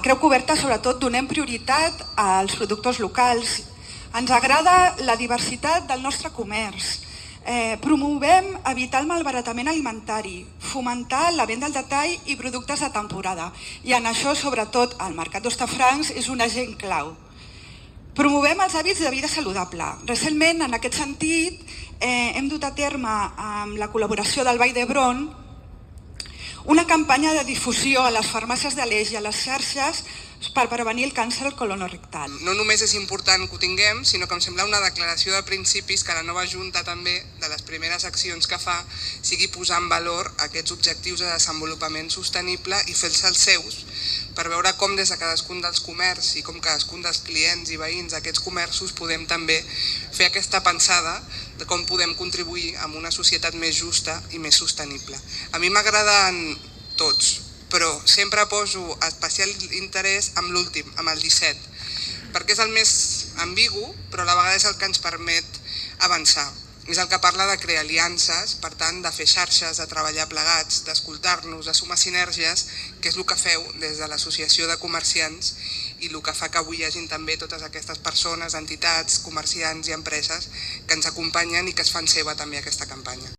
Creu que oberta, sobretot, donem prioritat als productors locals. Ens agrada la diversitat del nostre comerç. Promovem evitar el malbaratament alimentari, fomentar la venda al detall i productes de temporada. I en això, sobretot, el mercat d'Hostafrancs és un agent clau. Promovem els hàbits de vida saludable. Recentment, en aquest sentit, hem dut a terme, amb la col·laboració del Vall d'Hebron, una campanya de difusió a les farmàcies de l'Eix i a les xarxes per prevenir el càncer colorectal. No només és important que ho tinguem, sinó que em sembla una declaració de principis que la nova Junta també, de les primeres accions que fa, sigui posar en valor aquests objectius de desenvolupament sostenible i fer-los els seus, per veure com des de cadascun dels comerços i com cadascun dels clients i veïns d'aquests comerços podem també fer aquesta pensada de com podem contribuir a una societat més justa i més sostenible. A mi m'agraden tots, però sempre poso especial interès amb l'últim, amb el 17, perquè és el més ambigu, però a la vegada és el que ens permet avançar. És el que parla de crear aliances, per tant, de fer xarxes, de treballar plegats, d'escoltar-nos, de sumar sinergies, que és el que feu des de l'Associació de Comerciants i el que fa que avui hi hagin també totes aquestes persones, entitats, comerciants i empreses que ens acompanyen i que es fan seva també aquesta campanya.